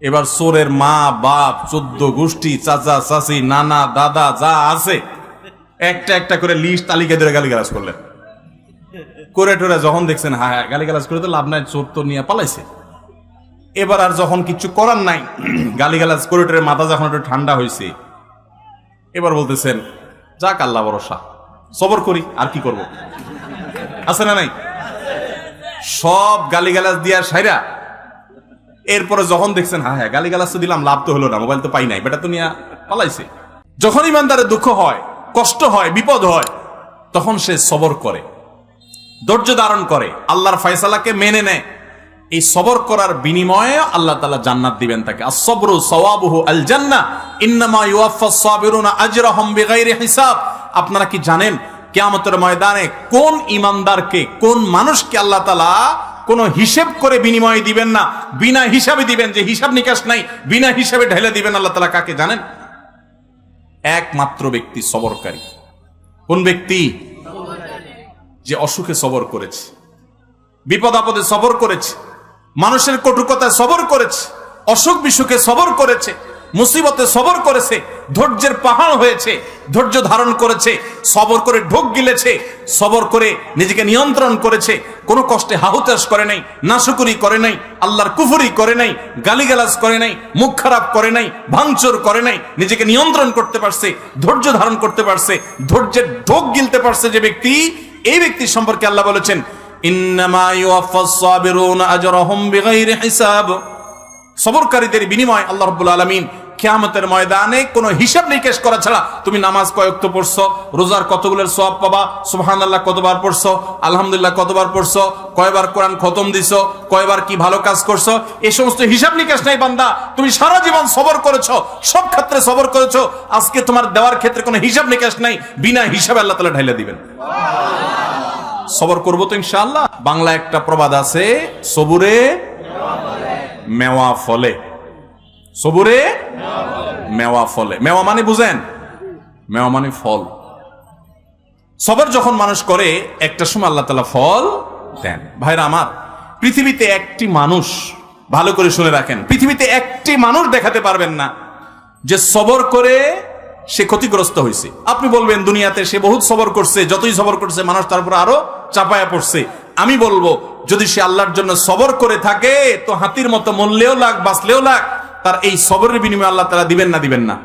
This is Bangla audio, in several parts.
এবার চোরের মা বাপ 14 গোষ্ঠী চাচা চাচি নানা দাদা যা আছে একটা একটা করে লিস্ট তালিকা ধরে গালিগালাজ করলেন। করে টোরে যখন দেখছেন হ্যাঁ গালিগালাজ করে তো লাভ নাই, চোর তো নিয়ে পালাইছে। এবার আর যখন কিছু করার নাই, গালিগালাজ করে টোরে মাথা যখন একটু ঠান্ডা হয়েছে, এবার বলতেছেন যাক আল্লাহ ভরসা, সবর করি, আর কি করব। আছে না নাই? সব গালিগালাজ দিয়া সাইরা এরপরে যখন দেখছেন হ্যাঁ হ্যাঁ গালিগালাজ তো দিলাম, লাভ তো হলো না, মোবাইল তো পাই নাই, বেটা তো নিয়ে পালাইছে। যখন ইমানদারের দুঃখ হয়, কষ্ট হয়, বিপদ হয়, তখন সে সবর করে, ধৈর্য ধারণ করে, আল্লাহর ফয়সালাকে মেনে নেয়। এই সবর করার বিনিময়ে আল্লাহ তাআলা জান্নাত দিবেন তাকে। আস-সাবরু সাওয়াবুহু আল জান্নাহ ইন্নামা ইউওয়াফাস সাবিরুনা আজরাহুম বিগাইরি হিসাব। আপনারা কি জানেন কিয়ামতের ময়দানে কোন ইমানদারকে, কোন মানুষকে আল্লাহ তাআলা কোন হিসাব করে বিনিময় দিবেন না, বিনা হিসাবে দিবেন, যে হিসাব নিকাশ নাই, বিনা হিসাবে ঢেলে দিবেন আল্লাহ তাআলা কাকে জানেন? একমাত্র ব্যক্তি সবরকারী। কোন ব্যক্তি? যে অসুখে সবর করেছে, বিপদ আপদে সবর করেছে, মানুষের কটুকতায় সবর করেছে, অসুখ বিসুখে সবর করেছে, মুসিবতে সবর করেছে, ধৈর্যের পাহাড় হয়েছে, ধৈর্য ধারণ করেছে, সবর করে ঢোক গিলেছে, সবর করে নিজেকে নিয়ন্ত্রণ করেছে, কোনো কষ্টে হাহুতাশ করে নাই, নাশুকুরি করে নাই, আল্লাহর কুফরি করে নাই, গালিগালাজ করে নাই, মুখ খারাপ করে নাই, ভাঙচুর করে নাই, নিজেকে নিয়ন্ত্রণ করতে পারছে, ধৈর্য ধারণ করতে পারছে, ধৈর্যের ঢোক গিলতে পারছে যে ব্যক্তি, এই ব্যক্তি সম্পর্কে আল্লাহ বলেছেন ইন্নামা ইউওয়াফাস সাবিরুনা আজরাহুম বিগাইরি হিসাব। সবরকারীদের বিনিময় আল্লাহ রাব্বুল আলামিন কিয়ামতের ময়দানে কোনো হিসাব নিকেশ করা ছাড়া, তুমি নামাজ কয় ওয়াক্ত পড়ছো, রোজার কতগুলোর সওয়াব পাবা, সুবহানাল্লাহ কতবার পড়ছো, আলহামদুলিল্লাহ কতবার পড়ছো, কয়বার কোরআন খতম দিছো, কয়বার কি ভালো কাজ করছো, এই সমস্ত হিসাব নিকেশ নাই বান্দা। তুমি সারা জীবন সবর করেছো, সব ক্ষেত্রে সবর করেছো, আজকে তোমার দেওয়ার ক্ষেত্রে কোনো হিসাব নিকেশ নাই, বিনা হিসাবে আল্লাহ তাআলা ঢাইলা দিবেন। সবর করবো তো ইনশাআল্লাহ। বাংলা একটা প্রবাদ আছে, সবুরে মেওয়া ফলে। সবুরে মেওয়া ফলে। মেওয়া মানে বুঝেন? মেওয়া মানে ফল। সবর যখন মানুষ করে একটা সময় আল্লাহ তাআলা ফল দেন। ভাইরা আমার, পৃথিবীতে একটি মানুষ, ভালো করে শুনে রাখেন, পৃথিবীতে একটি মানুষ দেখাতে পারবেন না যে সবর করে সে ক্ষতিগ্রস্ত হয়েছে। আপনি বলবেন দুনিয়াতে সে বহুত সবর করছে, যতই সবর করছে মানুষ তার উপর আরো চাপায়া পড়ছে। আমি বলবো যদি সে আল্লাহর জন্য সবর করে থাকে তো হাতির মতো মরলেও লাগ, বাঁচলেও লাগ, তার এই সবরের বিনিময়ে আল্লাহ তাআলা দিবেন না দিবেন না?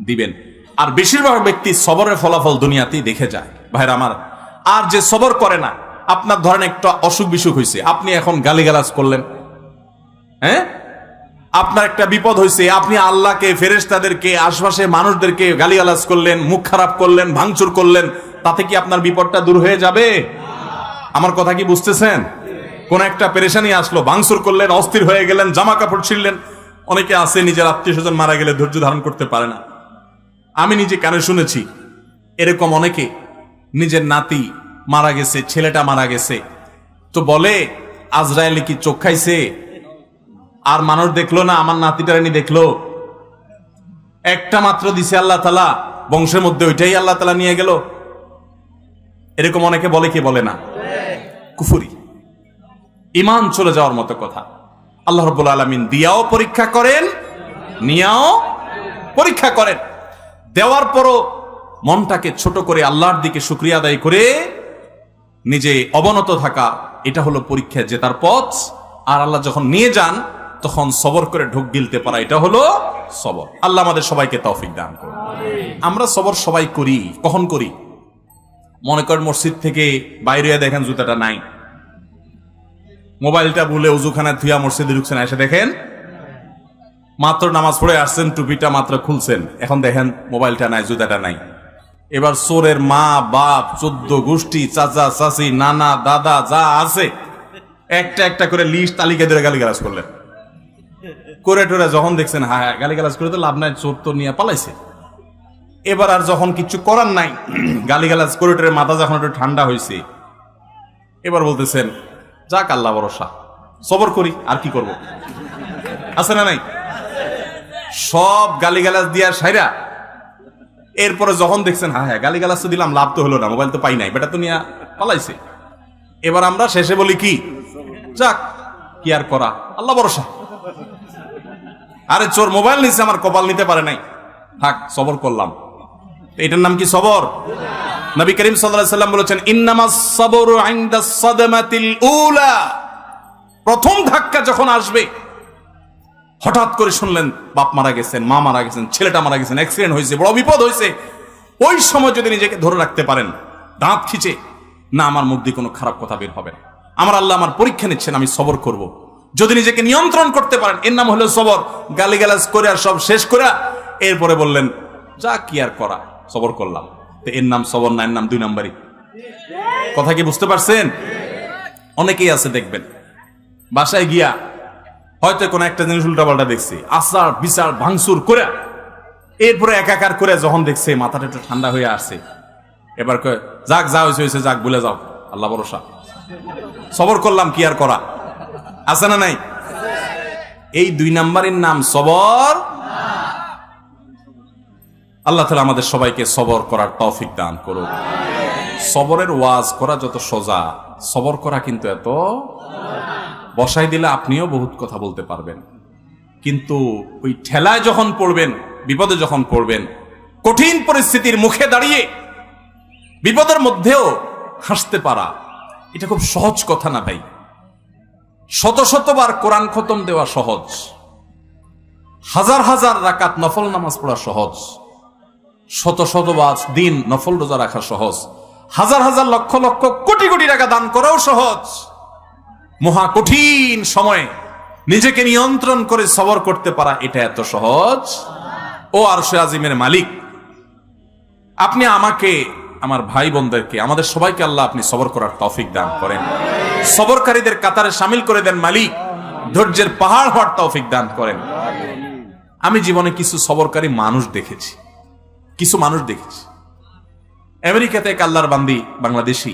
দিবেন। আর বেশিরভাগ ব্যক্তি সবরের ফলাফল দুনিয়াতেই দেখে যায়। ভাইরা আমার, আর যে সবর করে না, আপনার ধরেন একটা অসুখ বিসুখ হয়েছে, আপনি এখন গালিগালাজ করলেন, হ্যাঁ, আপনার একটা বিপদ হয়েছে, আপনি আল্লাহকে, ফেরেশতাদেরকে, আশপাশে মানুষদেরকে গালিগালাজ করলেন, মুখ খারাপ করলেন, ভাঙচুর করলেন, তাতে কি আপনার বিপদটা দূর হয়ে যাবে? আমার কথা কি বুঝতেছেন? কোন একটা পেরেশানি আসলো, ভাঙচুর করলেন, অস্থির হয়ে গেলেন, জামা কাপড় ছিঁড়লেন। অনেকে আছে নিজের আত্মীয় স্বজন মারা গেলে ধৈর্য ধারণ করতে পারে না। আমি নিজে কানে শুনেছি এরকম অনেকে, নিজের নাতি মারা গেছে, ছেলেটা মারা গেছে, তো বলে আজরায়েল কি চোখ খাইছে? আর মানুষ দেখলো না, আমার নাতিটারানি দেখলো, একটা মাত্র দিছে আল্লাহ তাআলা, বংশের মধ্যে ওইটাই আল্লাহ তাআলা নিয়ে গেল। এরকম অনেকে বলে, কি বলে না? কুফরি, ঈমান চলে যাওয়ার মতো কথা। আল্লাহ রাব্বুল আলামিন দিয়াও পরীক্ষা করেন, নিয়াও পরীক্ষা করেন। দেওয়ার পরও মনটাকে ছোট করে আল্লাহর দিকে শুকরিয়া আদায় করে নিজে অবনত থাকা, এটা হলো পরীক্ষা জেতার পথ। আর আল্লাহ যখন নিয়ে যান তখন সবর করে ঢোক গিলতে পারা, এটা হলো সবর। আল্লাহ আমাদের সবাইকে তৌফিক দান করুন। আমরা সবর সবাই করি। কখন করি? মনে করেন মসজিদ থেকে বাইরে দেখেন জুতাটা নাই, মোবাইলটা ভুলে উজুখানা থুয়া মসজিদে ঢুকছেন, এসে দেখেন মাত্র নামাজ পড়ে আসছেন, টুপিটা মাত্র খুলছেন, এখন দেখেন মোবাইলটা নাই, জুতাটা নাই। এবার চোরের মা বাপ 14 গোষ্ঠী চাচা চাচি নানা দাদা যা আছে একটা একটা করে লিস্ট তালিকা ধরে গালিগালাজ করলেন। করে টোরে যখন দেখছেন হ্যাঁ গালিগালাজ করে তো লাভ নাই, চোর তো নিয়ে পালাইছে। এবার আর যখন কিছু করার নাই, গালিগালাজ করে টোরে মাথা যখন একটু ঠান্ডা হয়েছে, এবার বলতেছেন যাক আল্লাহ ভরসা, সবর করি, আর কি করব। আছে না নাই? সব গালিগালাজ দিয়া সাইরা এরপরে যখন দেখছেন হ্যাঁ হ্যাঁ গালিগালাজ তো দিলাম, লাভ তো হলো না, মোবাইল তো পাই নাই, বেটা তো নিয়ে পালাইছে। এবার আমরা শেষে বলি কি, যাক কি আর করা, আল্লাহ ভরসা। আরে চোর মোবাইল নিছে, আমার কপাল নিতে পারে নাই, থাক সবর করলাম। এটার নাম কি সবর? নবী করিম সাল্লাল্লাহু আলাইহি ওয়াসাল্লাম বলেছেন, ইন্নামাস সাবরু ইনদাস সাদমাতিল উলা। প্রথম ধাক্কা যখন আসবে, হঠাৎ করে শুনলেন বাপ মারা গেছেন, মা মারা গেছেন, ছেলেটা মারা গেছেন, অ্যাক্সিডেন্ট হয়েছে, বড় বিপদ হয়েছে, ওই সময় যদি নিজেকে ধরে রাখতে পারেন, দাঁত খিচে, না আমার মুখ দিয়ে কোনো খারাপ কথা বের হবে না, আমার আল্লাহ আমার পরীক্ষা নিচ্ছেন, আমি সবর করব, যদি নিজেকে নিয়ন্ত্রণ করতে পারেন, এর নাম হলো সবর। গালিগালাজ করে আর সব শেষ করে এরপরে বললেন যা কি আর করা, সবর করলাম, তো এর নাম সবর না, এর নাম 2 নাম্বারই। কথা কি বুঝতে পারছেন? অনেকেই আছে দেখবেন বাসায় গিয়া হয়তো কোনো একটা জিনিস উল্টাপাল্টা দেখছে, আচার বিচার ভাঙচুর করে এরপরে একাকার করে যখন দেখছে মাথাটা একটু ঠান্ডা হয়ে আসছে, এবার কয় যাক যা হয়েছে হয়েছে, যাক বলে যাও, আল্লাহ ভরসা, সবর করলাম, কি আর করা, আছে না নাই? এই 2 নাম্বারের নাম সবর। আল্লাহ তাআলা আমাদের সবাইকে সবর করার তৌফিক দান করুক। সবরের ওয়াজ করা যত সোজা, সবর করা কিন্তু এত, বসাই দিলে আপনিও বহুত কথা বলতে পারবেন, কিন্তু ওই ঠেলায় যখন পড়বেন, বিপদে যখন পড়বেন, কঠিন পরিস্থিতির মুখে দাঁড়িয়ে বিপদের মধ্যেও হাসতে পারা, এটা খুব সহজ কথা না ভাই। শত শতবার কোরআন খতম দেওয়া সহজ, হাজার হাজার রাকাত নফল নামাজ পড়া সহজ, শত শতবার দিন নফল রোজা রাখা সহজ, হাজার হাজার লক্ষ লক্ষ কোটি কোটি টাকা দান করাও সহজ। মহা কঠিন সময়ে নিজেকে নিয়ন্ত্রণ করে সবর করতে পারা, এটা এত সহজ। ও আরশে আজিমের মালিক, আপনি আমাকে, আমার ভাই বোনদেরকে, আমাদের সবাইকে আল্লাহ আপনি সবর করার তৌফিক দান করেন, সবরকারীদের কাতারে শামিল করে দেন মালিক, ধৈর্যের পাহাড় হওয়ার তৌফিক দান করেন। আমি জীবনে কিছু সবরকারী মানুষ দেখেছি, কিছু মানুষ দেখেছি। আমেরিকাতে এক আল্লাহর বান্দি বাংলাদেশি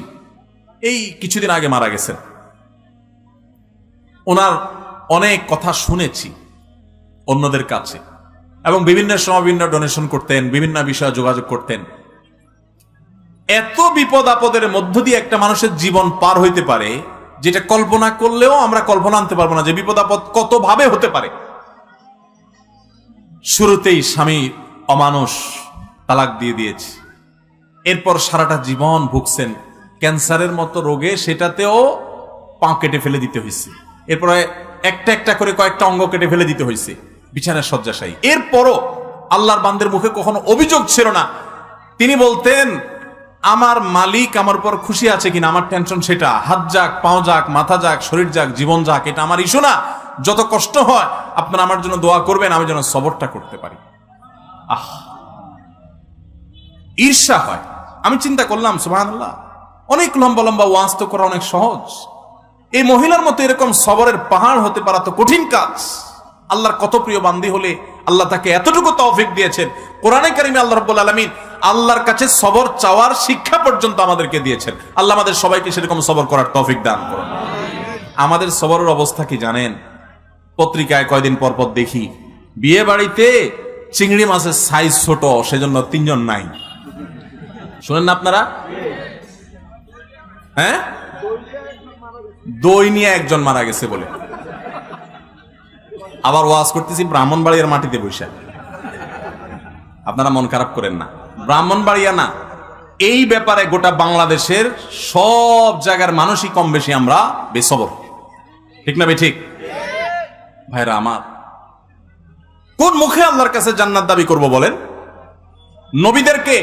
এই কিছুদিন আগে মারা গেছেন। ওনার অনেক কথা শুনেছি অন্যদের কাছে, এবং বিভিন্ন সময় বিভিন্ন ডোনেশন করতেন, বিভিন্ন বিষয়ে যোগাযোগ করতেন। এত বিপদ আপদের মধ্য দিয়ে একটা মানুষের জীবন পার হইতে পারে, যেটা কল্পনা করলেও আমরা কল্পনা আনতে পারবো না যে বিপদ আপদ কত ভাবে হতে পারে। শুরুতেই স্বামী অমানুষ, তালাক দিয়ে দিয়েছে, এরপর সারাটা জীবন ভুগছেন ক্যান্সারের মতো রোগে, সেটাতেও পা কেটে ফেলে দিতে হয়েছে, এরপরে একটা একটা করে কয়েকটা অঙ্গ কেটে ফেলে দিতে হয়েছে, বিছানার শয্যাশায়ী। এরপরও আল্লাহর বান্দের মুখে কখনো অভিযোগ ছিল না। তিনি বলতেন, আমার মালিক আমার উপর খুশি আছে কিনা, আমার টেনশন সেটা, হাত যাক, পাও যাক, মাথা যাক, শরীর যাক, জীবন যাক, এটা আমার ইস্যু না। যত কষ্ট হয় আপনারা আমার জন্য দোয়া করবেন, আমি যেন সবরটা করতে পারি। আহ, ঈর্ষা হয়। আমি চিন্তা করলাম, সুবহানাল্লাহ, অনেক লম্বা লম্বা ওয়াজ তো করা অনেক সহজ, এই মহিলার মতো এরকম সবরের পাহাড় হতে পারা তো কঠিন কাজ। আল্লাহর কত প্রিয় বান্দি হলে আল্লাহ তাকে এতটুকু তৌফিক দিয়েছেন। কোরআনে কারিমে আল্লাহ রাব্বুল আলামিন আল্লাহর কাছে সবর চাওয়ার শিক্ষা পর্যন্ত আমাদেরকে দিয়েছেন। আল্লাহ আমাদের সবাইকে সেরকম সবর করার তৌফিক দান করুন। আমাদের সবরের অবস্থা কি জানেন? পত্রিকায় কয়দিন পর পর দেখি বিয়ে বাড়িতে চিংড়ি মাছের সাইজ ছোট, সেজন্য 3 জন নাই। শুনেন না আপনারা? হ্যাঁ, দই নিয়ে 1 জন মারা গেছে বলে। আবার ওয়াজ করতেছি ব্রাহ্মণবাড়িয়ার মাটিতে বসে। আপনারা মন খারাপ করেন না, ব্রাহ্মণবাড়িয়া না, এই ব্যাপারে গোটা বাংলাদেশের সব জায়গার মানুষই কম বেশি আমরা বেসবর, ঠিক না বে ঠিক? ভাইরা আমার, কোন মুখে আল্লাহর কাছে জান্নাত দাবি করব বলেন? নবীদেরকে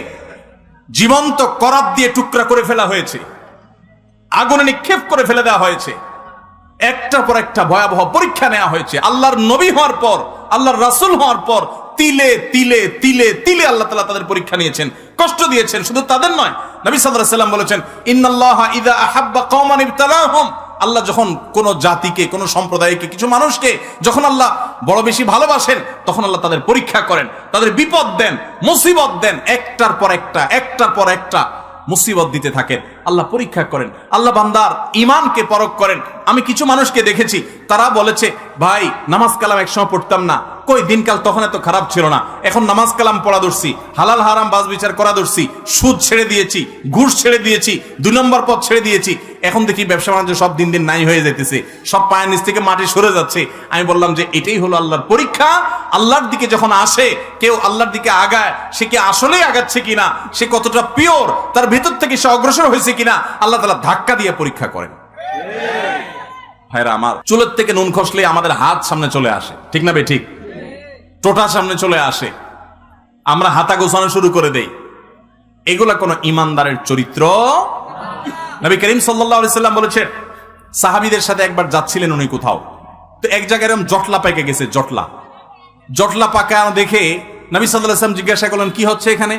জীবন্ত করাত দিয়ে টুকরা করে ফেলা হয়েছে, আগুনে নিক্ষেপ করে ফেলে দেওয়া হয়েছে, একটার পর একটা ভয়াবহ পরীক্ষা নেওয়া হয়েছে। আল্লাহর নবী হওয়ার পর, আল্লাহর রাসূল হওয়ার পর তিলে তিলে তিলে তিলে আল্লাহ তাআলা তাদের পরীক্ষা নিয়েছেন, কষ্ট দিয়েছেন। শুধু তাদের নয়, নবী সাল্লাল্লাহু আলাইহি ওয়াসাল্লাম বলেছেন, ইন্নাল্লাহা ইযা আহাব্বা কওমান ইবতালাহুম। আল্লাহ যখন কোন জাতিকে, কোন সম্প্রদায়কে, কিছু মানুষকে যখন আল্লাহ বড় বেশি ভালোবাসেন, তখন আল্লাহ তাদের পরীক্ষা করেন, তাদের বিপদ দেন, মুসিবত দেন, একটার পর একটা, একটার পর একটা মুসিবত দিতে থাকেন। আল্লাহ পরীক্ষা করেন, আল্লাহ বান্দার ঈমানকে পরখ করেন। আমি কিছু মানুষকে দেখেছি, তারা বলেছে ভাই নামাজ কালাম একসময় পড়তাম না, কই দিনকাল তখন এত খারাপ ছিল না, এখন নামাজ কালাম পড়া ধরছি, হালাল হারাম বাজ বিচার করা ধরছি, সুদ ছেড়ে দিয়েছি, ঘুষ ছেড়ে দিয়েছি, 2 নম্বর পথ ছেড়ে দিয়েছি, এখন দেখি ব্যবসা বাণিজ্য সব দিন দিন নাই হয়ে যেতেছে, সব পায়ের নিচ থেকে মাটি সরে যাচ্ছে। আমি বললাম যে এটাই হলো আল্লাহর পরীক্ষা। আল্লাহর দিকে যখন আসে কেউ, আল্লাহর দিকে আগায়, সে কি আসলেই আগাচ্ছে কিনা, সে কতটা পিওর, তার ভিতর থেকে সে অগ্রসর হয়েছে কিনা, আল্লাহ তাআলা ধাক্কা দিয়ে পরীক্ষা করেন। ভাইরা আমার, চুলের থেকে নুন খসলে আমাদের হাত সামনে চলে আসে, ঠিক না বে ঠিক? টোটা সামনে চলে আসে, আমরা হাতা গোছানো শুরু করে দেই। এগুলা কোন ইমানদারের চরিত্র। নবী করিম সাল্লাল্লাহু আলাইহি সাল্লাম বলেছেন, সাহাবীদের সাথে একবার যাচ্ছিলেন উনি কোথাও, তো এক জায়গায় এরকম জটলা পেকে গেছে, জটলা পাকা দেখে নবী সাল্লাল্লাহু আলাইহি সাল্লাম জিজ্ঞাসা করলেন কি হচ্ছে এখানে?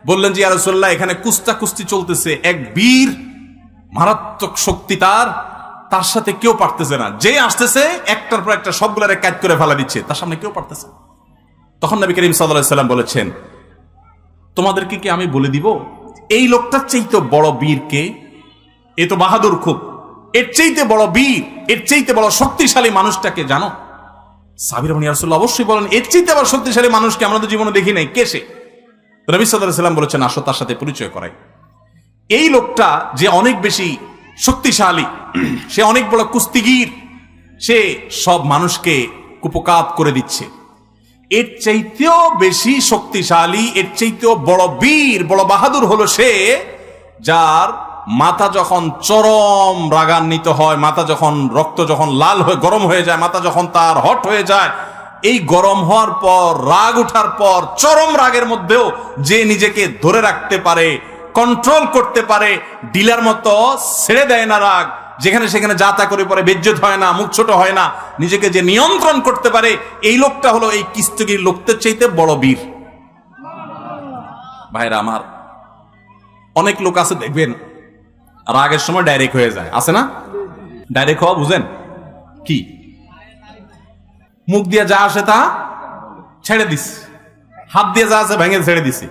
বললেন যে ইয়া রাসূলুল্লাহ, এখানে কুস্তি চলতেছে, এক বীর মারাত্মক শক্তি, তার সাথে কেউ পারতেছে না, যে আসতেছে একটার পর একটা সবগুলারে কাজ করে ফেলা দিচ্ছে, তার সামনে কেউ পারতেছে না। তখন নবী করিম সাল্লাল্লাহু আলাইহি সাল্লাম বলেছেন, তোমাদেরকে কি আমি বলে দিব এই লোকটার চাইতে বড় বীর কে? এ তো বাহাদুর খুব, এর চাইতে বড় বীর, এর চাইতে বড় শক্তিশালী মানুষটাকে জানো? সাহাবীরা বলেন ইয়া রাসূলুল্লাহ, অবশ্যই বলেন, এর চাইতে বড় শক্তিশালী মানুষকে আমরা তো জীবনে দেখি নাই, কে সে? নবী সাল্লাল্লাহু আলাইহি সাল্লাম বলেছেন, আসো তার সাথে পরিচয় করাই। এই লোকটা যে অনেক বেশি শক্তিশালী, সে অনেক বড় কুস্তিগীর, সে সব মানুষকে কুপকাত করে দিচ্ছে। এর চাইতেও বেশি শক্তিশালী, এর চাইতেও বড় বীর, বড় বাহাদুর হলো সে, যার মাথা যখন চরম রাগান্বিত হয়, মাথা যখন রক্ত যখন লাল হয়ে গরম হয়ে যায়, মাথা যখন তার হট হয়ে যায়, এই গরম হওয়ার পর, রাগ ওঠার পর, চরম রাগের মধ্যেও যে নিজেকে ধরে রাখতে পারে, কন্ট্রোল করতে পারে, ডিলার মতো ছেড়ে দেয় না রাগ, যেখানে সেখানে যাতা করে পরে বেজ্জত হয় না, মুখ ছোট হয় না, নিজেকে যে নিয়ন্ত্রণ করতে পারে, এই লোকটা হলো এই কুস্তিগীর লোকদের চাইতে বড় বীর। ভাইরা আমার, অনেক লোক আছে দেখবেন রাগের সময় ডাইরেক্ট হয়ে যায়, আছে না? ডাইরেক্ট হওয়া বুঝেন কি? মুখ দিয়ে যা আসে তা ছেড়ে দিস, হাত দিয়ে যা আছে ভেঙে ছেড়ে দিছি।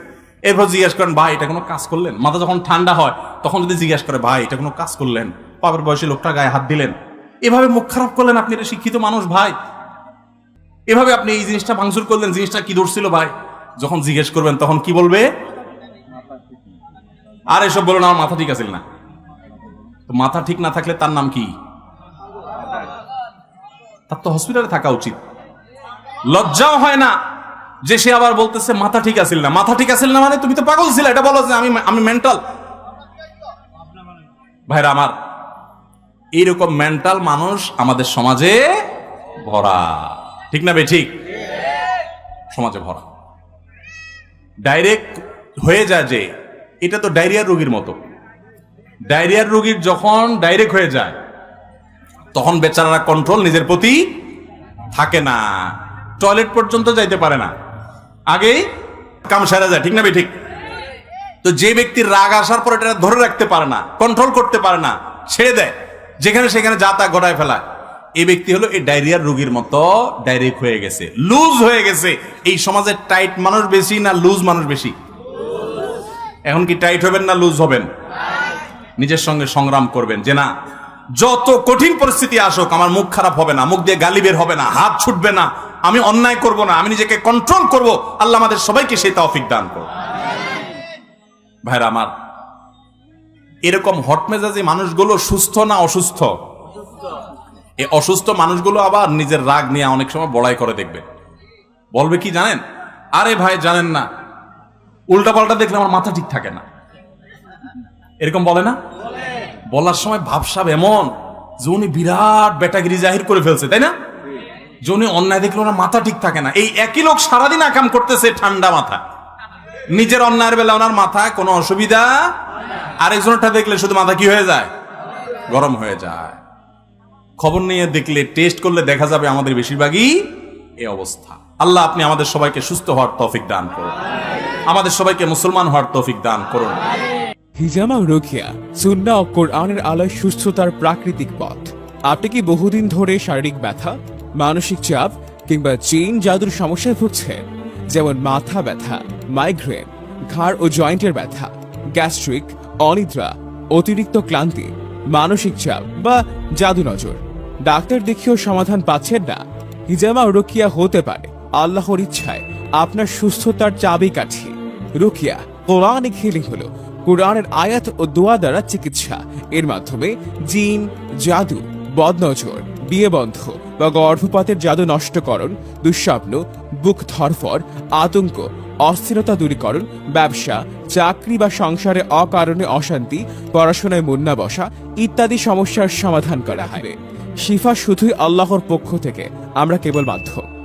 এরপর জিজ্ঞেস করেন, ভাই এটা কোনো কাজ করলেন? মাথা যখন ঠান্ডা হয় তখন যদি জিজ্ঞেস করে, ভাই এটা কোনো কাজ করলেন? পাপের বয়সী লোকটা গায়ে হাত দিলেন, এভাবে মুখ খারাপ করলেন, আপনি এটা শিক্ষিত মানুষ ভাই, এভাবে আপনি এই জিনিসটা ভাঙচুর করলেন, জিনিসটা কি ধরছিল ভাই? যখন জিজ্ঞেস করবেন তখন কি বলবে? আর এসব বলো না, আমার মাথা ঠিক আছে না। তো মাথা ঠিক না থাকলে তার নাম কি? তার তো হসপিটালে থাকা উচিত। লজ্জাও হয় না যে সে আবার বলতেছে মাথা ঠিক আছিল না। মাথা ঠিক আছিল না মানে তুমি তো পাগল ছিলে, এটা বলো যে আমি মেন্টাল। ভাইরা আমার, এইরকম মেন্টাল মানুষ আমাদের সমাজে ভরা, ঠিক না বে ঠিক? সমাজে ভরা। ডাইরেক্ট হয়ে যায় যে এটা তো ডায়রিয়ার রোগীর মতো। ডায়রিয়ার রোগীর যখন ডাইরেক্ট হয়ে যায় তখন বেচারারা কন্ট্রোল নিজের প্রতি থাকে না, টয়লেট পর্যন্ত যাইতে পারে না, আগেই কাম সেরে যায়, ঠিক না বে ঠিক? তো যে ব্যক্তির রাগ আসার পর এটা ধরে রাখতে পারে না, কন্ট্রোল করতে পারে না, ছেড়ে দেয়, যেখানে সেখানে যা তা গড়ায় ফেলায়, এই ব্যক্তি হলো এই ডায়রিয়ার রোগীর মতো ডাইরেক্ট হয়ে গেছে, লুজ হয়ে গেছে। এই সমাজে টাইট মানুষ বেশি না লুজ মানুষ বেশি? এখন কি টাইট হবেন না লুজ হবেন? নিজের সঙ্গে সংগ্রাম করবেন যে না, যত কঠিন পরিস্থিতি আসুক আমার মুখ খারাপ হবে না, মুখ দিয়ে গালি বের হবে না, হাত ছুটবে না, আমি অন্যায় করব না, আমি নিজেকে কন্ট্রোল করব। আল্লাহ আমাদের সবাইকে সেই তৌফিক দান করুন। ভাইরা আমার, এরকম হটমেজাজি মানুষগুলো সুস্থ না অসুস্থ? এই অসুস্থ মানুষগুলো আবার নিজের রাগ নিয়ে অনেক সময় বড়াই করে দেখবে, বলবে কি জানেন? আরে ভাই জানেন না, উল্টা পাল্টা দেখলে আমার মাথা ঠিক থাকে না, এরকম বলে না? বলার সময় ভাবসাব এমন যে উনি বিরাট বেটাগিরি জাহির করে ফেলছে, তাই না? যে উনি অন্যায় দেখলে ওনার মাথা ঠিক থাকে না। এই একই লোক সারাদিন আকাম করতেছে ঠান্ডা মাথা, নিজের অন্যায়ের বেলা ওনার মাথায় কোনো অসুবিধা, আরেকজনটা দেখলে শুধু মাথা কি হয়ে যায়? গরম হয়ে যায়। খবর নিয়ে দেখলে, টেস্ট করলে দেখা যাবে আমাদের বেশিরভাগই এই অবস্থা। আল্লাহ আপনি আমাদের সবাইকে সুস্থ হওয়ার তৌফিক দান করুন, আমাদের সবাইকে মুসলমান হওয়ার তৌফিক দান করুন। হিজামা রোকেয়া সুন্নাহ ও কোরআনের আলোয় সুস্থতার প্রাকৃতিক পথ। আপনি কি বহুদিন ধরে শারীরিক ব্যথা, মানসিক চাপ কিংবা জিন জাদুর সমস্যায় ভুগছেন? যেমন মাথা ব্যথা, মাইগ্রেন, ঘাড় ও জয়েন্টের ব্যথা, গ্যাস্ট্রিক, অনিদ্রা, অতিরিক্ত ক্লান্তি, মানসিক চাপ বা জাদু নজর। ডাক্তার দেখিয়েও সমাধান পাচ্ছেন না? হিজামা ও রুকিয়া হতে পারে আল্লাহর ইচ্ছায় আপনার সুস্থতার চাবিকাঠি। রুকিয়া কোরআনিক হিলিং হলো কোরআনের আয়াত ও দোয়া দ্বারা চিকিৎসা। এর মাধ্যমে জিন, জাদু, বদনজর, বিয়ে বন্ধ বা গর্ভপাতের জাদু নষ্টকরণ, দুঃস্বপ্ন, বুক ধরফর, আতঙ্ক, অস্থিরতা দূরীকরণ, ব্যবসা, চাকরি বা সংসারে অকারণে অশান্তি, পড়াশোনায় মন না বসা ইত্যাদি সমস্যার সমাধান করা হয়। শিফা শুধুই আল্লাহর পক্ষ থেকে, আমরা কেবল মাধ্যম।